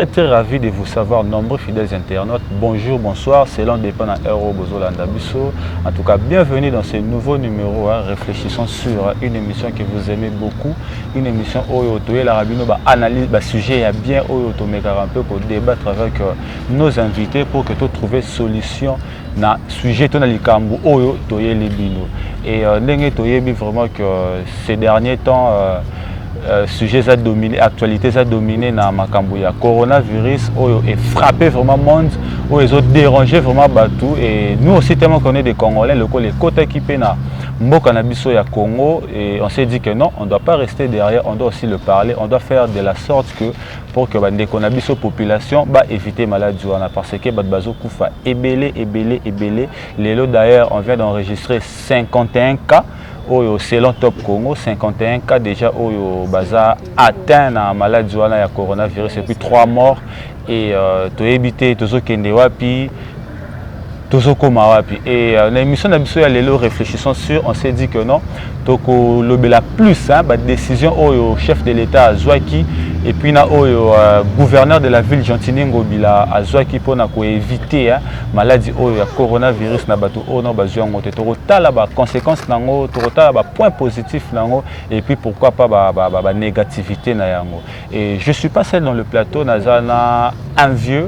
très ravi de vous savoir, nombreux fidèles internautes. Bonjour, bonsoir, c'est l'un des panneaux Euro Bozolanda Bisso. En tout cas, bienvenue dans ce nouveau numéro. Réfléchissons sur une émission que vous aimez beaucoup. Une émission Oyoto et la Rabino analyse le sujet et bien Oyoto, mais un peu pour débattre avec nos invités pour que tu trouves solution na sujet ton alikambu Oyoto et les bino. Et n'engagez vraiment que ces derniers temps. Sujet a dominé, actualité a dominé dans Makambuya. Coronavirus est frappé vraiment le monde, ils ont dérangé vraiment Batou. Et nous aussi, tellement qu'on est des Congolais, les côtés qui peinent Mboka Nabiso ya Congo, et on s'est dit que non, on ne doit pas rester derrière, on doit aussi le parler, on doit faire de la sorte que pour que la population éviter maladie parce que Bazo Koufa ébélé. Les lots d'ailleurs, on vient d'enregistrer 51 cas. Selon Top Congo, 51 cas déjà au Baza atteint la maladie de coronavirus et puis 3 morts. Et tu as évité tous ceux qui sont wapi, tous ceux qui sont wapi. Et l'émission d'Abisso Yalelo réfléchissons sur, on s'est dit que non, toko lobela plus décision au chef de l'État à Zouaki et puis au gouverneur de la ville Gentini Ngobila à Zouaki pour éviter maladie au coronavirus na bato au no bazio ngote totala ba conséquences nango totala ba point positif nango et puis pourquoi pas ba négativité na yango. Et je suis pas seul dans le plateau, nazana un vieux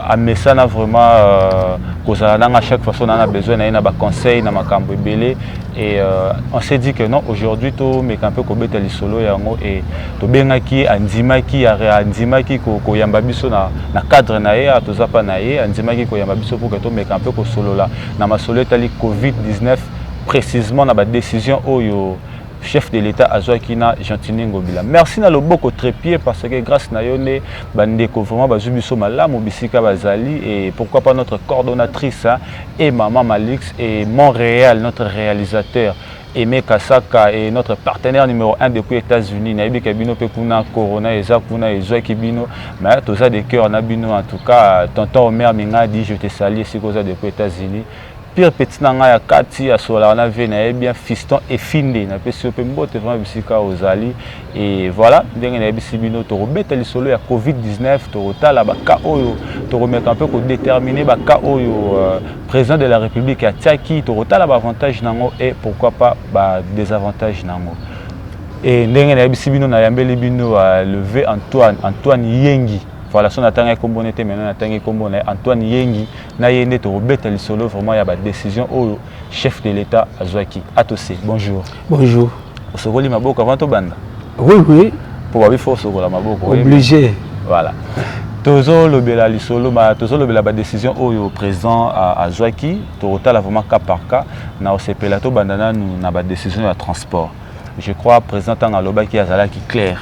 à mesana vraiment à chaque fois on a besoin na ba conseil na makambo belé. Et on s'est dit que non, aujourd'hui, tout mais un peu comme les solo et to bengaki andimaki andimaki ko yambabiso na cadre na ye to zapa na ye andimaki ko yambabiso pour que to mais un peu ko solo là na ma solo tali Covid-19 précisément na ba décision oyo chef de l'État Azouakina Gentini Ngobila. Merci na loboko trépied parce que grâce na yone bandeko vraiment bazubiso malamu bisika bazali et pourquoi pas notre coordonnatrice et Maman Malix et Montréal notre réalisateur Aimé Kasaka et notre partenaire numéro 1 depuis les États-Unis na yebika bino pe kuna corona eza kuna ezwaki bino mais toza de cœur na bino en tout cas tonton Omer Minga dit je te salue si koza depuis les États-Unis. Pire petit nanga ya kati ya sola na ve na bien fiston et finde na pesi pe mbote vraiment bisika ozali et voilà ndenge na bisi bino to robeta li solo ya Covid-19 to rotala ba ka oyo to remettre un peu ko déterminer ba ka oyo président de la République ya Tiaki to rotala ba avantage nango et pourquoi pas ba désavantage nango. Et ndenge na bisi bino na yambeli bino lever Antoine Yengi. Voilà, son attendait comme on était maintenant attendait comme on est Antoine Yengi na yende to robeta li solo vraiment il y a ba décision au chef de l'État Azouaki. Atosé, bonjour. Bonjour. Au sogoli maboko avant to banda. Oui. Pour avoir force au la maboko. Obligé. Voilà. Tozo lobela li solo ma tozo lobela ba décision au président Azouaki to rotala vraiment cas par cas na osepela to bandana na ba décision de transport. Je crois président tanga lobaki azala qui clair.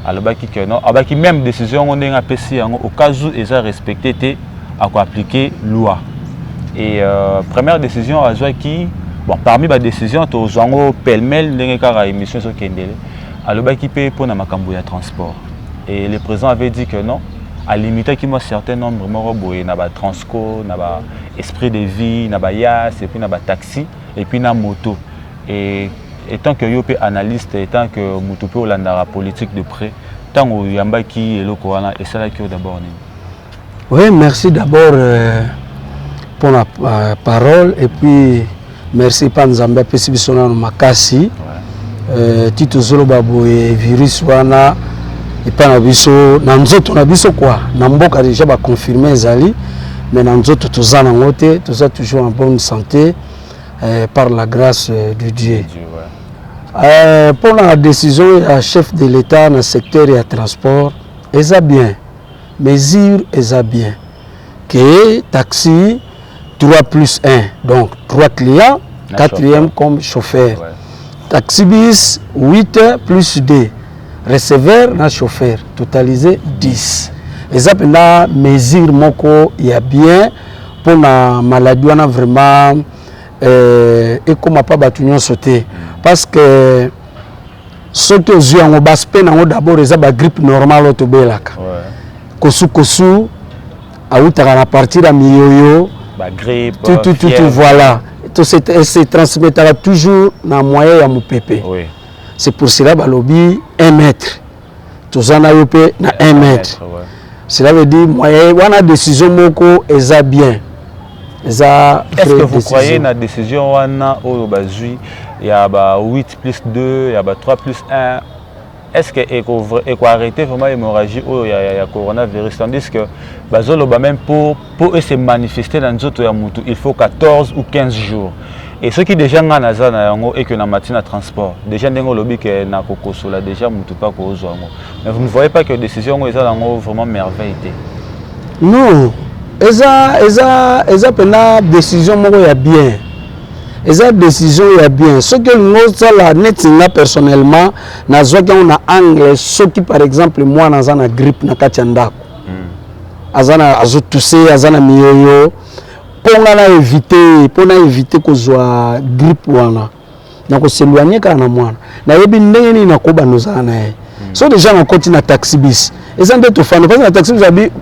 Alors que non, même décision on a pris au cas où ils ont respecté à appliquer loi. Et première décision à qui bon parmi les décisions to zango pêle-mêle ndenge kara émission so kendele. Alors qui paye pour na makambo ya transport. Et le président avait dit que non, à limiter qu'il y a un certain nombre moro boye na ba transco, na ba esprit de vie, na ba yas et puis na ba taxi et puis na moto. Et étant que yo pe analyste, étant que mutupe olandara politique de près, tant que yamba qui est le corona et ça là qui d'abord. Oui, merci d'abord pour la parole et puis merci Panzamba Pesibisona Makasi. Tito Zolo Babo et virus wana et pas biso nanzoto na biso quoi. Namboka déjà ba confirmer zali mais nanzoto tozana ngote, toza toujours en bonne santé par la grâce de Dieu. Pour la décision du chef de l'État dans le secteur du transport, ils ont bien. Mesure, ils ont bien. Que taxi 3+1, donc 3 clients, 4e comme chauffeur. Ouais. Taxi bis 8+2, receveur na chauffeur, totalisé 10. Ils ont bien mesure moko il y a bien pour la maladie on a vraiment et comme pas battu sauter. Parce que ceux qui ont eu d'abord ils ont la grippe normale au Tobelaka. Kosu à partir de mi-yo grippe tout voilà. Tout se transmettra toujours dans moyen ya mupépé. Oui. C'est pour cela balobi 1 mètre. tozana yo pe na 1 mètre. Ouais. Cela veut dire moyen wana décision moko eza bien. Est-ce que vous croyez na décision wana oyo bazui il y a 8 plus 2, il y a 3 plus 1? Est-ce que eko arrêter vraiment l'hémorragie oyo ya coronavirus, tandis que bazolo ba même pour se manifester dans nzoto ya mutu il faut 14 ou 15 jours. Et ceux qui déjà nga naza na yango et que na matina transport déjà ndengo lobi que na kokosola déjà mutu pas ko ozwango. Mais vous ne voyez pas que décision eza nango vraiment merveille té? Non, eza pena décision moko ya bien. Eza décision ya bien. Ce que nous la netinga personnellement nazwa que on a angle ce qui par exemple moi naza na grippe na kati ya ndako. Azana azotousser azana miyoyo. Pour éviter kozwa grippe wana na ko s'éloigner kana mwana na yebi ndenge ni nakoba nozana ye so déjà na continue na taxi bis eza nde to fana parce que na taxi bis abi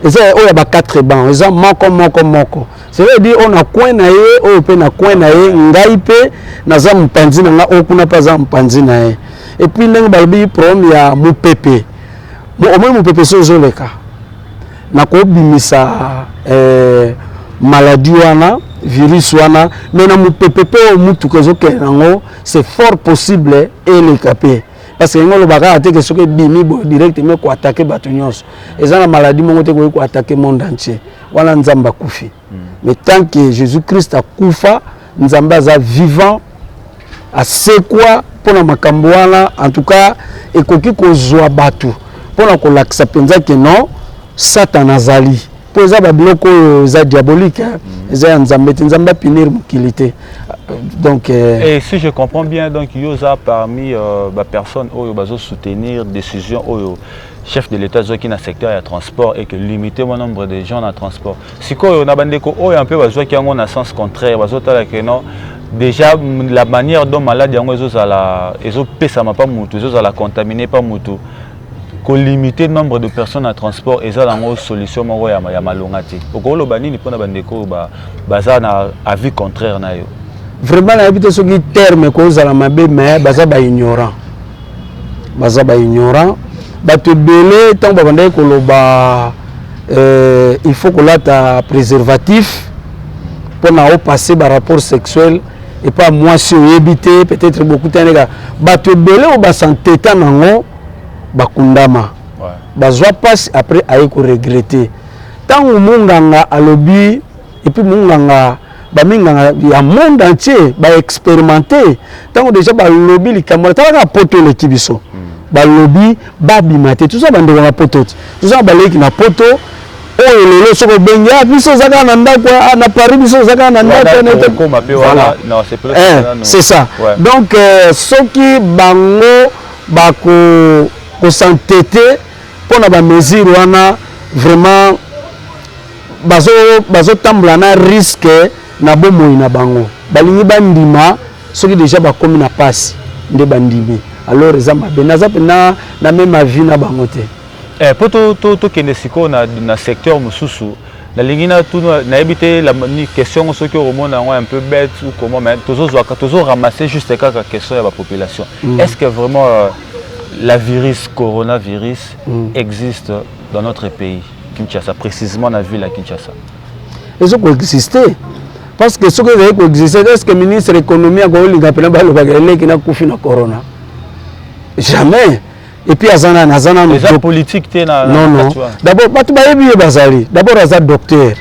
eza oya ba 4 bancs eza moko c'est veut dire on a coin na ye o pe na coin na ye ngai pe na za mpanzi na nga okuna pa za mpanzi na ye et puis ndenge balobi problème ya mupepe au moins mupepe so zoleka na ko bimisa maladie wana virus wana mais na mupepepe o mutu kezo kenango c'est fort possible et le capé parce que ngolo baka ateke soke bimi bo directement ko attaquer bato nyonso eza na maladie mongo te ko attaquer monde entier wana nzamba kufi mais tant que Jésus-Christ a kufa nzamba za vivant a sekwa pona makambo wana en tout cas ekoki ko zwa bato pona ko laksa penza que non Satan azali eza ba biloko za diabolique eza nzamba punir mukilité donc et si je comprends bien donc yoza parmi ba personnes oyo bazo soutenir décision oyo chef de l'état qui na secteur ya transport et que limiter le nombre de gens dans transport sikoyo na bandeko oyo un peu bazo ki ngo na sens contraire bazo tala que non déjà la manière dont malade yango ezo pesa ma pas mutu ezo la contaminer pas mutu limiter le nombre de personnes à transport et ça dans une solution ya malonga te okolo banini pona bandeko baza na avis contraire na yo vraiment na habité ce qui terme ko za la mabe mais baza ba ignorant ba te belé tant ba bandé ko loba il faut que là ta préservatif pour na passer par rapport sexuel et pas moi si éviter peut-être beaucoup de ba te belé ou ba santé tanango bakundama bazwa passe après aye ko regretter tango munganga alobi et puis munganga baminganga ya monde entier ba expérimenter tango déjà ba lobby likambo tala poto le kibiso ba lobby ba bimate tout ça bande na poto tout ça baleki na poto oyo lelo soko benga biso zaka na ndako na Paris biso zaka na ndako na c'est ça donc soki bango bako ko s'entêter pour na ba mesure wana vraiment bazo tambla na risque na bomoi na bango balingi bandima soki déjà ba komi na passe nde bandimi alors eza mabe naza pena na même avis na bango te to kende siko na secteur mususu la ligne na tout na éviter la question ceux qui remontent un peu bête ou comment mais toujours ramasser juste quelques questions à la population est-ce que vraiment la coronavirus existe dans notre pays, Kinshasa, précisément dans la ville à Kinshasa? Ils ont existé. Parce que ce qui a existé, est-ce que le ministre de l'économie a dit qu'il a corona? Jamais. Et puis, il y a des politiques. Non. D'abord, d'abord, il y a docteur.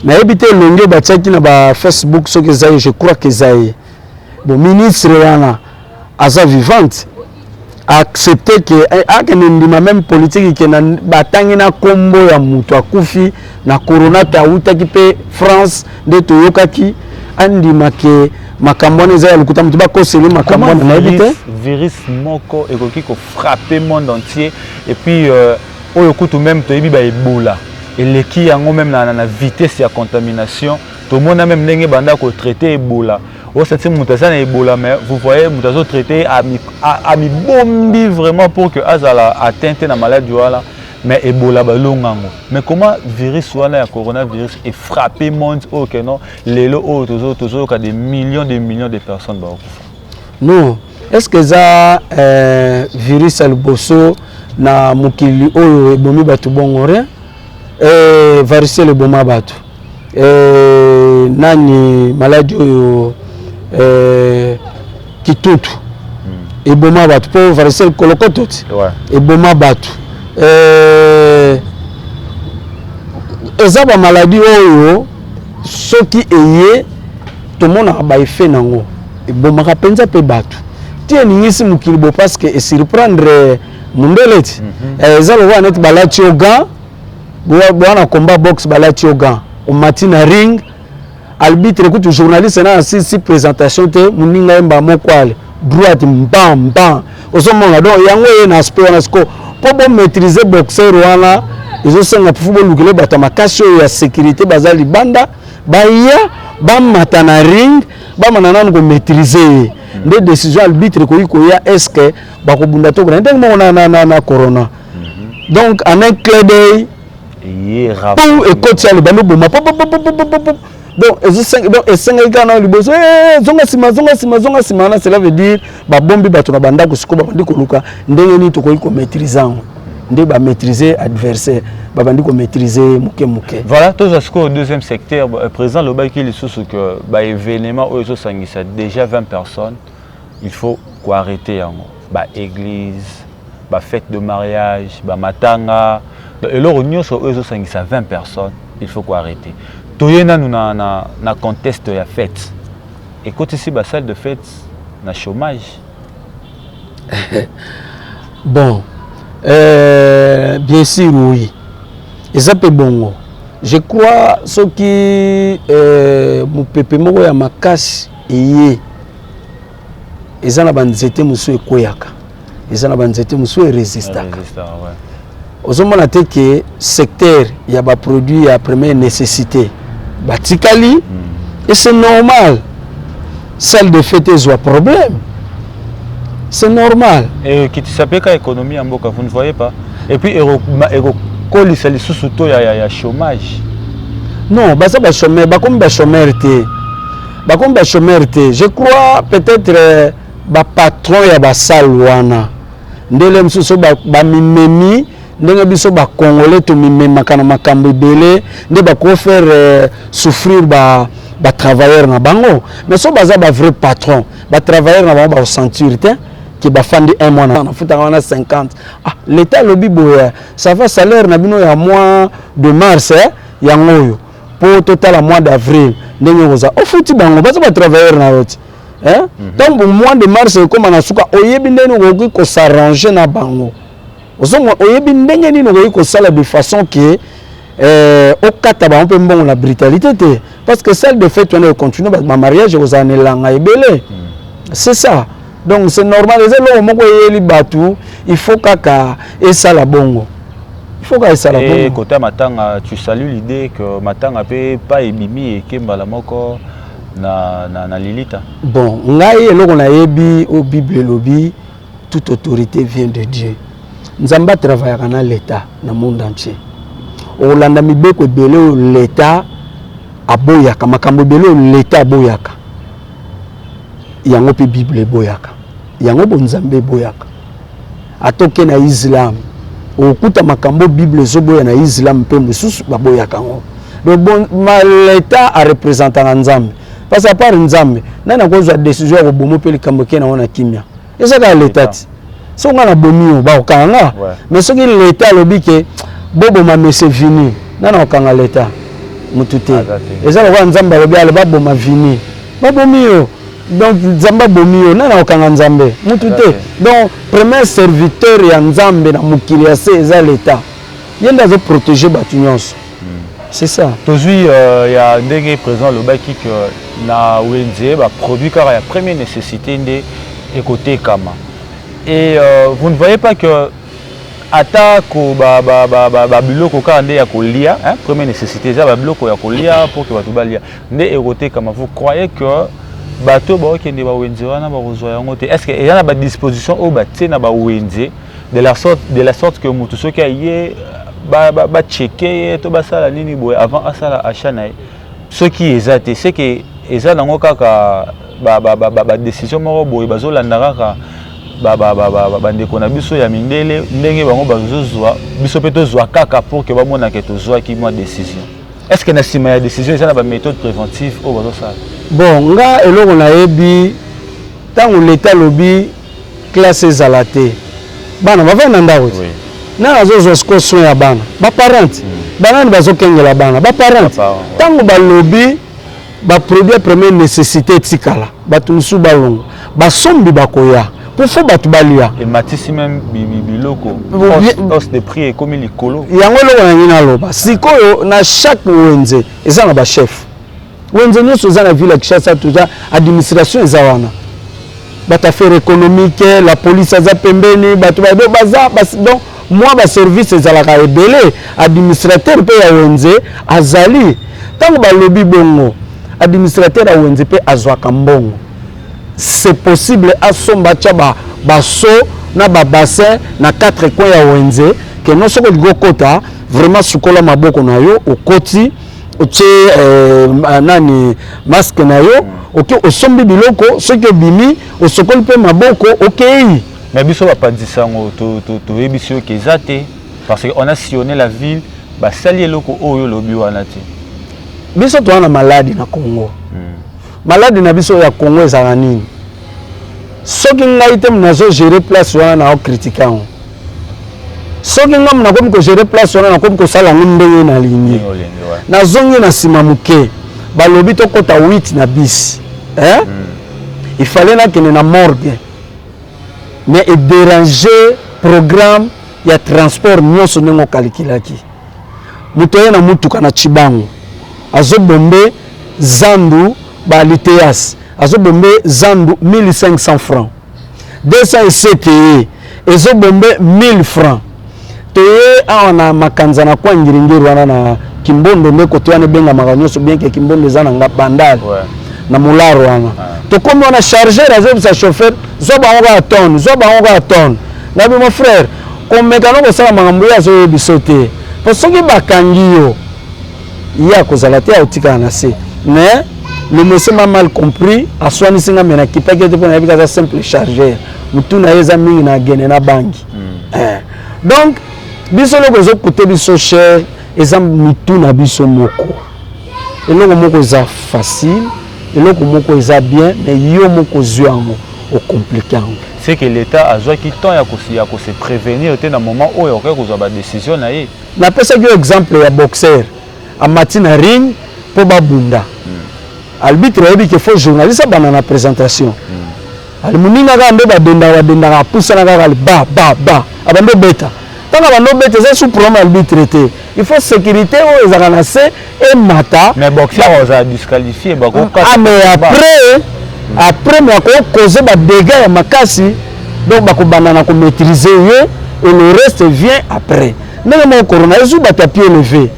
Mais il y a Facebook, je crois que le ministre est vivante. Accepter que même politique qui na batangi na kombo ya mutu akufi na corona ta uta ki pe France de toyoka ki andima ke makambo neza ya lukuta mutu ba koseli makambo na habité virus moko ekoki ko frapper monde entier et puis oyo kutu même to yebi ba Ebola et leki yango même na vitesse ya contamination tout monde même ndenge banda ko traiter Ebola. C'est un Ebola, mais vous voyez, vous traité à mi bombi vraiment pour que Azala atteinte la maladie mais Ebola balongango. Mais comment virus ou la coronavirus est frappé monde au que non les lots toujours des millions de personnes non est-ce que ça virus à liboso na mukili oyo ebomi batu bongo rien varicelle eboma batu nani maladie oyo kitutu eboma batu po varicelle kolokoto eboma batu eza ba maladie oyo soki eye tomona ba effet nango ebomaka penza pe batu tie ningisi mukili bo parce que surprendre mundeleti eza lowa net balati oga bwana combat box balati oga o matina ring arbitre kutu journaliste na si présentation te muninga emba mokwale droite mbam mbam osomona donc yango ye na aspect wana sko po bo maîtriser boxeur wana izo senga fubo lukile bata makasi ya sécurité bazali banda baya bamata na ring bamana ngo maîtriser des décisions arbitre koya est-ce que bakobunda to bunda ndenge na corona donc en un clin d'œil tout et coach le bando boma donc esenga kana liboso zonga sima na cela veut dire ba bombi bato na banda ko sikoba bandi ko luka ndenge ni to ko maîtriser ndé ba maîtriser adversaire ba bandi ko maîtriser muke voilà tous au deuxième secteur présent le bail qui les sous que ba événement au sangisa déjà 20 personnes il faut quoi arrêter ba église ba fête de mariage ba matanga et leur union sur eux sangisa 20 personnes il faut quoi arrêter toyena nous na contexte ya fête et côté ici ba salle de fête na chômage bon bien sûr oui et ça peut bongo je crois ce qui mon pépé moko ya makasi eye eza na banzete musu ekoyaka eza na banzete musu résistaka ozomona te que secteur ya ba produit ya première nécessité batikali et c'est normal salle de fête ezwa problème. C'est normal. Et qui s'appelle l'économie en Boka, vous ne voyez pas. Et puis, il y a chômage. Non, ça va chômer, je crois peut-être le patron ya ba salwana. Ndele msuso ba mimemi, ndenge biso ba congolais to mimema kana makambo belé, nde ba ko faire souffrir ba travailleurs na bango. Mais so baza ba vrai patron, ba travailleurs na bango ba sentir te qui va fonder un mois na futa wana 50. Ah, l'état lobby boya, ça va salaire na bino ya mois de mars ya ngoyo. Pour total à mois d'avril, ndenge oza. O futi bango baza ba travailleurs na roti. Donc au mois de mars comme na suka oyebi ndenge ko s'arranger na bango. Ozongo oyebi ndenge ni ko sala de façon que au kataba on peut mbongo la brutalité te parce que celle de fait on est continue ma mariage aux années langa ebele. C'est ça. Donc c'est normal les moko yeli batu il faut kaka et ça la bongo. Il faut que ça la bongo. Et côté matanga tu salues l'idée que matanga peut pas ebimi et kembala moko na lilita. Bon, ngai eloko na yebi au Bible lobby toute autorité vient de Dieu. Nzamba travaille dans l'état dans le monde entier. Olanda mibeko ebele l'état aboyaka makambo ebele l'état aboyaka. Yango pe Bible boyaka. Yango bonzambe boyaka. Atoke na Islam. Okuta makambo Bible zo boya na Islam pe mususu baboyaka ngo. Donc bon l'état a représenté nzambe. Parce à part nzambe, nana kozwa décision ko bomo pe likambo ke na wana kimia. Eza ka l'état. So ngana bomio ba okanga. Mais soki l'état lobi ke bobo ma monsieur vini. Nana okanga l'état. Mutute. Eza ko nzambe lobi ale babo ma vini. Babo mio. Donc Nzamba bomio nana okanga Nzambe mutu te donc premier serviteur ya Nzambe na mukili ya eza l'état yenda zo protéger batu nyonso c'est ça tozui ya ndenge présent le baki que na wenze ba produit car ya première nécessité ndé écoté kama et vous ne voyez pas que atako ba biloko ka ndé ya kolia hein première nécessité ça ba biloko ya kolia pour que batu balia ndé écoté kama vous croyez que bateau ba okende ba wenze wana ba kozwa yango te est-ce que il y a une disposition au baté na ba wenze de la sorte que mutu soki aye ba checker to ba sala nini boy avant asala achat na ce qui est c'est que eza nango kaka ba décision moko boye bazolanda kaka bandeko na biso ya mindele ndenge bango bazozwa biso pe tozwa kaka pour que bamonake tozwaki mwa décision. Est-ce que na nsima ya décision eza na baméthode préventive oyo bazosala? Bon, nga eloko nayebi ntango leta lobi classe ezala te bana bavanda ndako te na azozwa siko soin ya bana baparente banani bazokengela bana baparente ntango balobi baproduit première nécessité etikala bato mosusu balongo basombi bakoya pour fo bato balia ematisi même biloko hausse de prix ekomi likolo yango eloko na ngi naloba sikoyo na chaque wenze eza na bachef wenze nyonso eza na ville ya Kinshasa toza administration eza wana bato affaire économique la police aza pembeni bato baza donc moi baservice ezalaka ebele administrateur mpe ya wenze azali ntango balobi bongo administrateur ya wenze mpe azwaka mbongo c'est possible asomba tia baso na babassin na 4 coins ya wenze ke non soko ligokota vraiment sukola maboko na yo okoti otie nani masque na yo ok osombi biloko soki obimi osokoli mpe maboko okei. Mais biso bapadisa ngo toyebi sio keza te parce qu'on a sillonné la ville basali eloko oyo lobi wana te biso to wana maladi na Congo maladi na biso ya Congo ezala nini soki ngai te mnazo gérer place wana na critiquer ngo soki ngam na komi ko gérer place wana na komi ko sala ndenge na lingi na zongi na sima muke balobi to kota 8 na bis il fallait na kene na morgue mais et déranger programme ya transport nyonso nengo kalikilaki mutoye na mutuka na Chibango azobombe zandu ba liteas azobombe zandu 1500 francs 207 ezobombe 1000 francs toye awana makanza na kwa ngiringiri wana na Kimbondo ndeko toyane benga makanyoso bien que Kimbondo zana nga bandali na mularo wana to comme on a chargé réserve sa chauffeur zoba on va tonne na bi mon frère comme mécano ko sala mangambo ya zo bisoté parce que bakangi yo ya kozala te autika na se mais le monsieur m'a mal compris a soigné singa mena kipeke te pona bika za simple chargeur mutuna yeza mingi na gene na bangi donc biso loko zo côté biso cher eza mutuna biso moko eloko moko za facile eloko moko eza bien mais yo moko zwango au compliqué. C'est que l'État a joué qui temps ya ko se prévenir était dans moment où il y a ko ba décision na ye na pesa que exemple ya boxeur a matina ring po babunda arbitre yebi que faut journaliste bana na présentation al muninga ga ndo badenda ga pusana ga ba abando beta tanga bando beta ça sous problème arbitre té il faut sécurité o ezaka na se et mata mais boxeur on a disqualifié ba ko mais après mais ko causer ba dégâts ya makasi donc ba ko banana ko maîtriser et le reste vient après ndenge mo corona ezu ba tapis élevé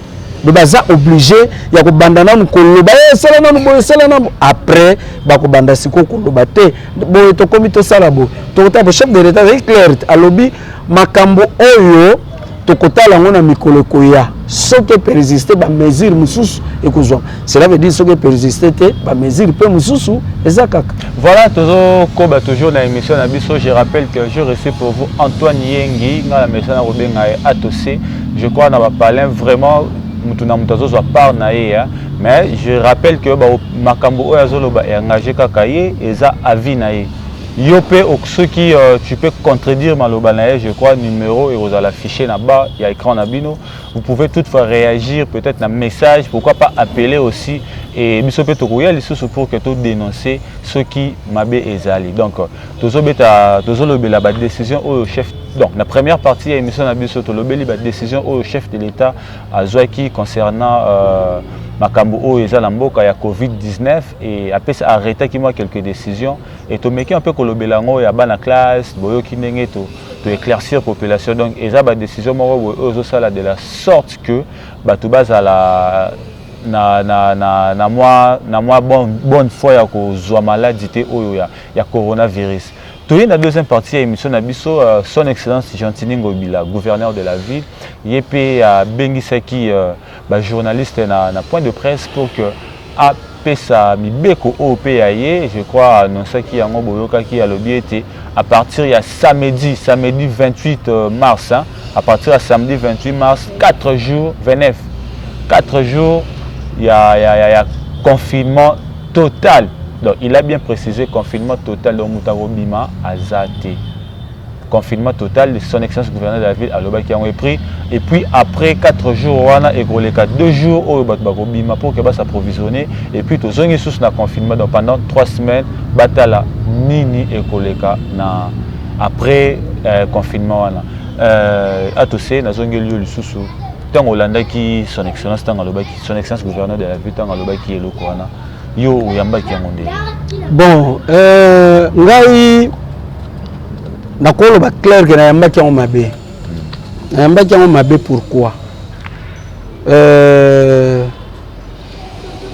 de baza obligé ya ko bandana ko loba sala na bo sala na après ba ko banda siko ko loba te bo to komito sala bo to ta chef de l'état est clair alobi makambo oyo to kotala ngona mikolo koya soki persister ba mesure mususu ekozwa cela veut dire soki persister te ba mesure pe mususu ezakaka. Voilà toujours na émission na biso. Je rappelle que je reçois pour vous Antoine Yengi na la maison na Robenga Atosé. Je crois na ba parler vraiment mutuna mutazo zo par na ya mais je rappelle que ba makambo oyo azoloba engagé kaka ye eza avis na ye. Yopé ceux qui tu peux contredire Malobanaye, je crois numéro et vous allez afficher là-bas, il y a écran Nabino. Vous pouvez toutefois réagir peut-être un message, pourquoi pas appeler aussi et bisope tokoya les sous pour que tout dénoncer ceux qui m'abé ezali. Donc tozolobé la décision au chef. Donc la première partie émission Nabiso tolobeli la décision au chef de l'État à Zouaki concernant makambo o ezala mboka ya Covid-19 et après ça arrêté qui moi quelques décisions et to meki un peu kolobelango ya bana classe boyo kinenge to éclaircir population donc eza ba décision moko ozo sala de la sorte que bato bazala na moi bonne foi ya ko zwa maladie te oyo ya coronavirus. Toye na deuxième partie de l'émission Nabiso, son excellence Gentini Ngobila, gouverneur de la ville, yépé à Bengisaki, journaliste na point de presse pour que pesa mibeko OPAye, je crois annoncer qui yango boyoka qui a l'objet à partir il y a samedi 28 mars hein, à partir de samedi 28 mars 4 jours 4 jours il y a confinement total. Donc il a bien précisé confinement total de Mutarobima à Zate. Confinement total de son excellence gouverneur de la ville à Loba qui ont pris. Et puis après 4 jours, on a écrolé 2 jours au Batbagobima pour que s'approvisionner. Et puis tous les sous na confinement donc pendant 3 semaines, batala nini écoleka na après confinement à tous ces na zongi lieu le sous tant Hollanda qui son excellence tant Loba qui son excellence gouverneur de la ville tant Loba qui est le Kwana yo yamba qui amonde. Bon ngai nakolo ba clair que na yamba qui on mabe. Na yamba qui on mabe pourquoi?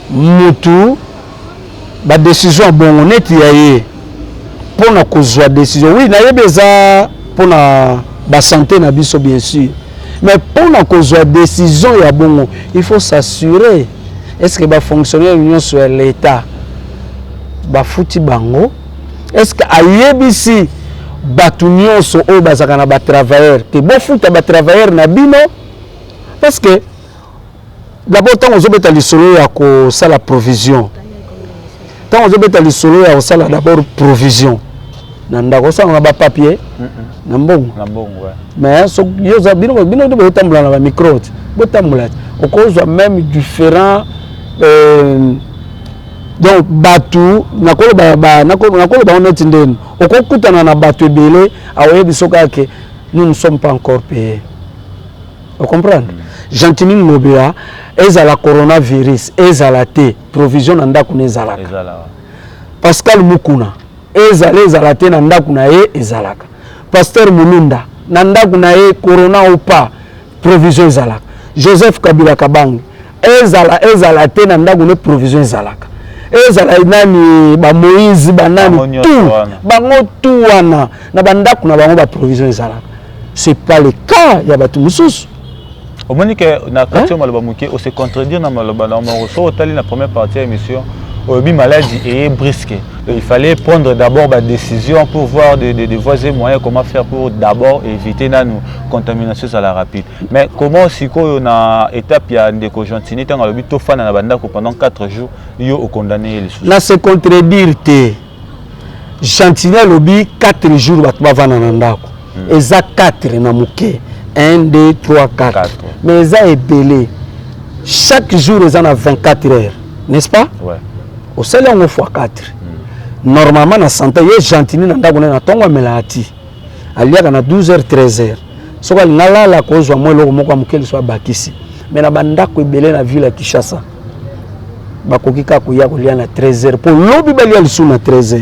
Mutu ba décision bon honnête yaye pour na kozwa décision. Oui, na yebeza pour na ba santé na biso bien sûr. Mais pour na kozwa décision ya bongo, il faut s'assurer est-ce que va fonctionner l'union sur l'état ba futi bango est-ce que ayebisi batu nyonso o bazaka na ba travailleur te bo futa ba travailleur na bino parce que d'abord tant on beta lisolo ya ko sala provision tant on beta lisolo ya ko sala d'abord provision na ndako ça on ba papier na mbongo ouais mais so yo za bino de bo tambula na ba micro bo tambula o cause même différent donc batu nakolo ba honnête ndeni okokutana na batu belé awebi soka que nous ne sommes pas encore payés. Vous comprenez? Gentini Mobia ezala coronavirus ezala te provision na ndaku ezala Pascal Mukuna ezala te na ndaku na ye ezalaka Pasteur Mulunda na ndaku na ye corona ou pas provision ezalaka Joseph Kabila Kabange ezala te na ndaku ne provision ezalaka ezala nani ba Moïse banani tout bango tout wana na bandaku na bango ba provision ezalaka. C'est pas le cas ya batu mususu. Au moins que na question maloba muke o se contredire na maloba na mo so otali na première partie de l'émission obi maladie et brisqué. Il fallait prendre d'abord la décision pour voir des voies et moyens comment faire pour d'abord éviter nos contaminations à la rapide. Mais comment si on a étape il y a des cogentini tant à l'obit to fan na banda pendant 4 jours yo au condamné les sous. Là c'est contredire te. Gentini l'obit 4 jours batba vana na ndako. Eza 4 na muke. 1 2 3 4. Mais eza ebelé. Chaque jour ils en a 24 heures, n'est-ce pas? Ouais. Au seul on fois 4. Normalement na santé ye gentini na ndako na tongo melati. Aliaka na 12h 13h. Soka ngala la kozwa mo loko moko mukeli so bakisi. Mais na bandako ebelé na ville ya Kinshasa. Bakokika kuya kolia na 13h pour lobi balia lisu na 13h.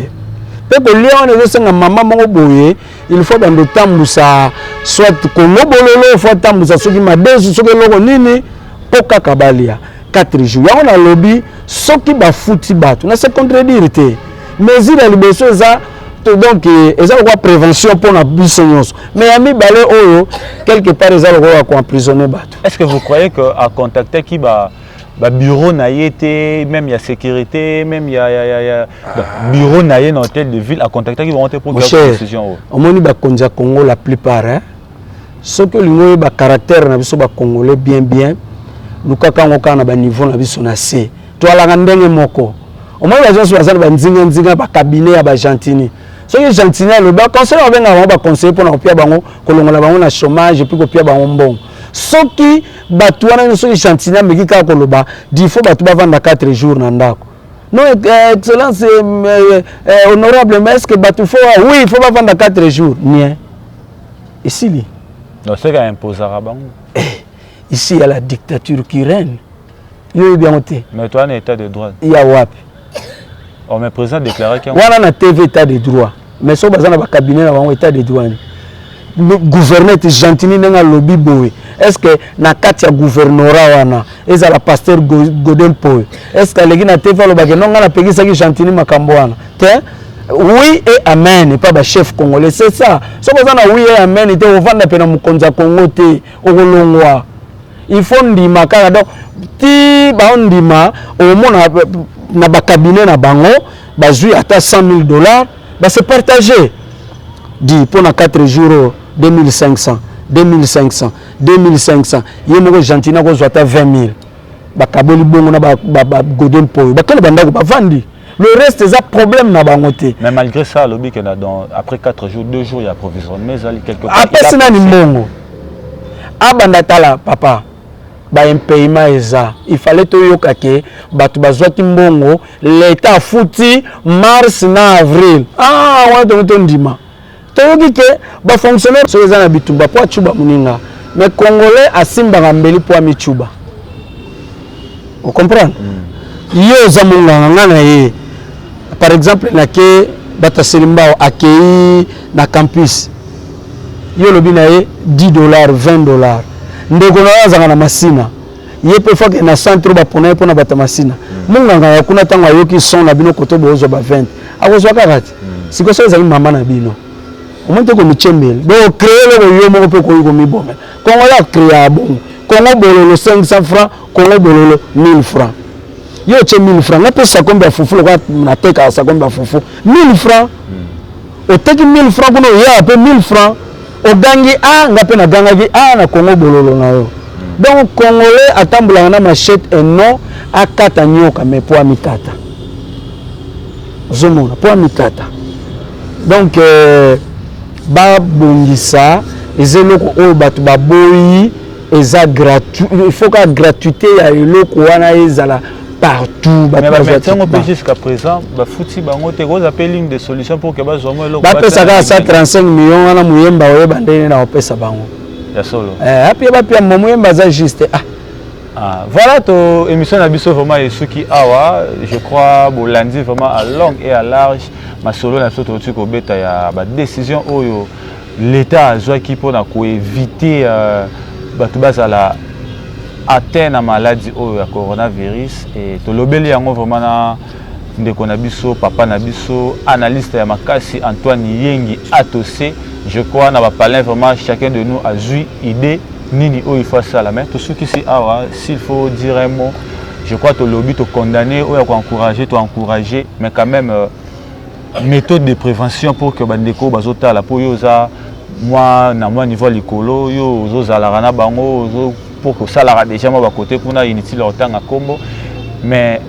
Pe ko lia on ezo senga mama moko boye, il faut bando tambusa soit Congo bololo faut tambusa soki madesu soki loko nini poka kabalia 4 jours. Ya on a lobby soki ba futi batu na se contredire te. Mesure ya liboso eza donc eza quoi prévention pour na biso nyonso. Mais ami balé oyo quelque part eza ko emprisonner batu. Est-ce que vous croyez que à contacter qui ba bureau na yete même il y a sécurité même il y a bureau na yé dans l'hôtel de ville à contacter qui vont monter pour faire décision au moni ba konja Congo la plupart hein ce que lingo ba caractère na biso ba congolais bien lukaka ngoka na ba niveau na biso na C to ala ndenge moko au moins les gens sont ba nzinga ba cabinet ya ba gentini so que gentini le ba conseil ba benga ba conseiller pour na pia bango kolongola bango na chômage puis ko pia bango mbongo soki batu wana soki gentini meki ka koloba il faut batu ba vanda 4 jours na ndako. Non excellence honorable mais est-ce que batu faut oui il faut ba vanda 4 jours bien ici li non c'est qu'à imposer à bango. Ici il y a la dictature qui règne. Yo bien noté. Mais toi un état de droit. Il y a wapi. On me président déclaré qu'il y a na TV état de droit. Mais so bazana ba cabinet na ba état de droit. Le gouverneur est gentini na lobby boy. Est-ce que na kati ya gouvernorat wana eza la pasteur Godin Poe. Est-ce que legi na TV lo ba ke nonga na pekisa ki gentini makambo wana. Te oui et amen, pas le chef congolais, c'est ça. Ce que vous avez oui et amen, il faut vendre pena mukonza Congo te okolongwa. Il faut ndima kaka donc ti ba ndima au mona na ba cabinet na bango bazui ata 100 000 $, bah c'est partagé. Dit pour 4 jours 2500, 2500, 2500. Yemo gentil na ko zwata 20 000. Ba kaboli bongo na ba godel po. Ba kala banda ko ba vandi. Le reste c'est un problème na bangote. Mais malgré ça, lobby que après 4 jours, 2 jours il y a approvisionnement, mais quelque part. Après c'est na ni mongo. Abanda tala papa. Ba un paiement eza. Il fallait to yoka ke batu bazwaki mbongo l'état fouti mars na avril. Ah on a ton ndima. To yoki ke ba fonctionnaire so eza na bitumba po chuba muninga. Mais congolais asimba ngambeli po amichuba. Vous comprenez? Yo za munga ngana ye. Par exemple na ke bata selimbao akei na campus. Yo lobi na ye $10, $20. Ndeko na zanga na masina ye pe fa ke na centre ba pona pona bata masina munga ngaya kuna tanga yoki son na bino koto bozo ba 20 akozwa karati siko so ezali mama na bino omonte ko michembele do créer le yo moko pe ko yuko mibome kongo la créer bon kongo bololo 500 francs kongo bololo 1000 francs yo che 1000 francs na pesa kombe fufu lo kwa na teka sa kombe fufu 1000 francs o teki 1000 francs kuno ya pe 1000 francs o gangi a ngape na gangaki a na kongo bololo na yo. Donc congolais atambula na machette et non akata nyoka mais po amikata. Zomona po amikata. Donc ba bongisa ezeloko o batu ba boyi eza gratuit. Il faut que gratuité ya eloko wana ezala partout. Mais maintenant jusqu'à présent ba fouti bango te ko appelle ligne de solution pour que ba zomo eloko ba pesa ka 135 millions wana muyemba oyeba ndene na opesa bango. Ya solo. Apia ba pia muyemba za juste. Voilà ton émission Nabiso vraiment et ceux qui awa je crois bon lundi vraiment à long et à large ma solo na soto tu ko beta ya ba décision oyo l'état a joie qui pour na ko éviter batu bazala atteindre la maladie au coronavirus et to lobeli yango vraiment na ndeko na biso papa na biso analyste ya makasi Antoine Yengi atosé je crois na ba parler vraiment chacun de nous a eu idée nini o il faut ça la main tout ceux qui si awa s'il faut dire un mot je crois to lobby to condamner ou encourager mais quand même méthode de prévention pour que bandeko bazota la po yoza moi na moi niveau likolo yo zo zalaka na bango zo pour que ça la déjà moi côté kuna inutile autant à combo mais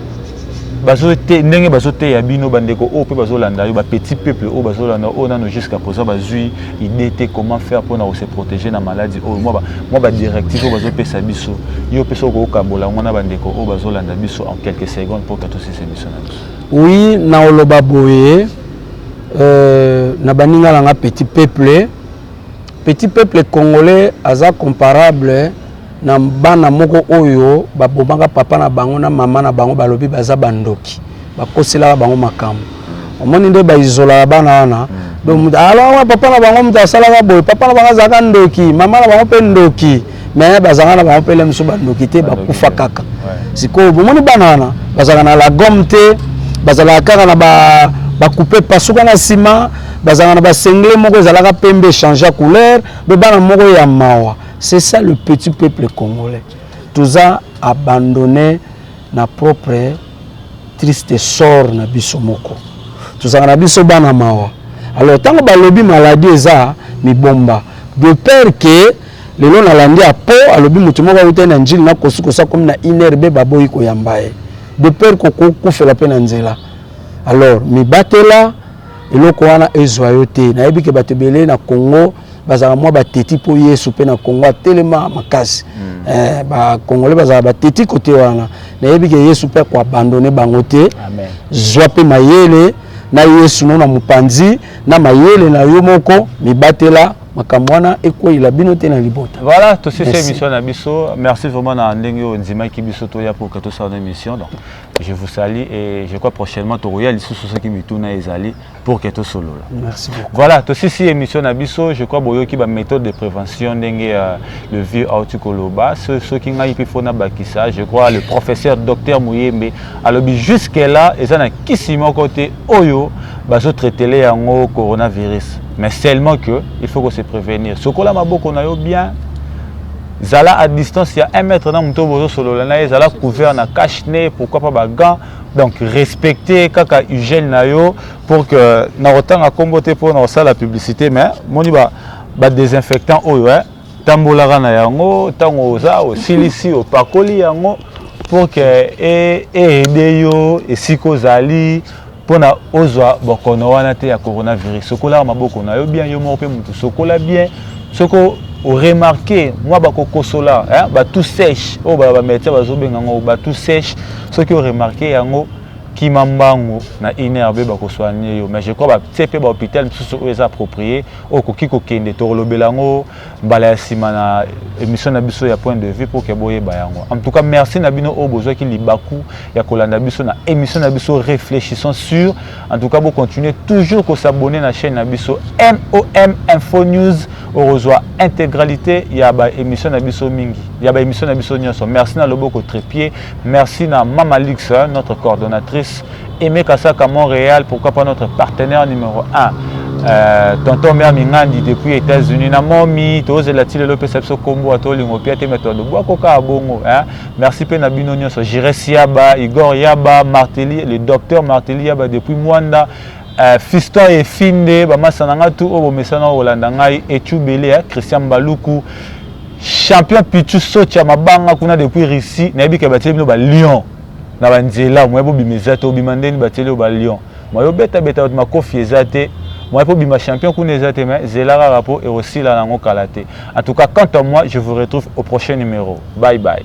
bazote ndenge bazote ya bino bandeko o pe bazolanda yo ba petit peuple o bazolanda o nano jusqu'à présent bazui idée comment faire pour se protéger na maladie o moi ba directive bazopesa biso yo pesa ko kabola ngona bandeko o bazolanda biso en quelques secondes pour que tous ces biso na biso. Oui na oloba boye na baninga la petit peuple congolais aza comparable na bana moko oyo babobanga papa na bango na mama na bango balobi baza bandoki bakosela bango makambo omoni nde ba isola bana wana donc alors papa na bango muta sala boy papa na bango zaka ndoki mama na bango pe ndoki mais bazanga na bango pe lemso bandoki te bakufa kaka siko bomoni bana wana bazaka na la gomme te bazala kaka na ba couper pasuka na ciment bazanga na ba sengle moko ezalaka pembe changer couleur be bana moko ya mawa. C'est ça le petit peuple congolais. Tout a abandonné na propre triste sort na biso moko. Tout ça na biso bana mawa. Alors tant que balobi maladie eza mi bomba. De peur que le long na landi a po alobi mutu moko uta na njili na kosuko sa comme na inerbe baboyi ko yambaye. De peur ko ko fela pe na nzela. Alors mi batela eloko wana ezoyote na yebi ke batebele na Congo bazala moi bateti po yesu pe na Congo tellement makasi ba congolais bazala bateti côté wana na yebi ke yesu pe ko abandonner bango te amen zwa pe mayele na yesu na mupanzi na mayele na yo moko mibatela makamwana eko ila bino te na libota. Voilà tout c'est émission na biso merci vraiment na ndenge onzima ki biso to ya pour que tout ça une émission donc je vous salue et je crois prochainement to royal sous ce qui mituna ezali pour que tout solo là. Merci beaucoup. Voilà tout c'est émission na biso je crois boyo ki ba méthode de prévention ndenge le vieux autukoloba ce qui ngai pe fona bakisa je crois le professeur docteur Mouyembe alobi jusque là ezana kisimo côté oyo bazo traiter les yango coronavirus. Mais seulement que il faut que se prévenir. Ce qu'on a maboko na yo bien zala à distance, il y a 1 mètre dans mon tobo solo là, zala couvert na cache-nez, pourquoi pas ba gants. Donc respecter kaka hygiène na yo pour que na autant à comboter pour na ça la publicité, mais moni ba désinfectant oyo tambola na yango tango za o silisi o pakoli yango pour que aider yo et sikozali pour na ozwa bokono wana te ya coronavirus sokola maboko na yo bien yo mo pe mutu sokola bien soko o remarquer moi ba kokosola ba tout sèche o ba médecin bazobenga ngo ba tout sèche ce qui o remarquer yango qui mambango na inerbe ba ko soigner yo mais je crois ba tsepe ba hôpital tout est approprié o ko kiko kende to lobelango mbala ya sima na émission na biso ya point de vue pour que boye ba yango en tout cas merci na bino o besoin ki libaku ya kolanda biso na émission na biso réfléchissons sur en tout cas bo continuer toujours ko s'abonner na chaîne na biso MOM Info News o reçoit intégralité ya ba émission na biso mingi ya ba émission na biso nyonso merci na loboko trépied merci na Mama Lix notre coordonnatrice Aimé Kassaka Montréal, pourquoi pas notre partenaire numéro 1 tonton Mère Mingandi depuis les États-Unis na momi toze la tile lopé sepso kombo atoli ngopia te méthode bois koka bongo merci pe na bino nyonso Jires Yaba Igor Yaba Martelly le docteur Martelly Yaba depuis Mwanda Fiston et Finde ba masananga tout o bomesana Holanda ngai etubele Christian Baluku champion Pichu Sotia mabanga kuna depuis Russie na yebika bateli no ba Lyon na banzela moi bimezate obimandeni bateli au Lyon moi beta ma kofi ezate moi pour bima champion kuna ezate mais zela rapport et aussi la nango kalate en tout cas quant à moi je vous retrouve au prochain numéro bye bye.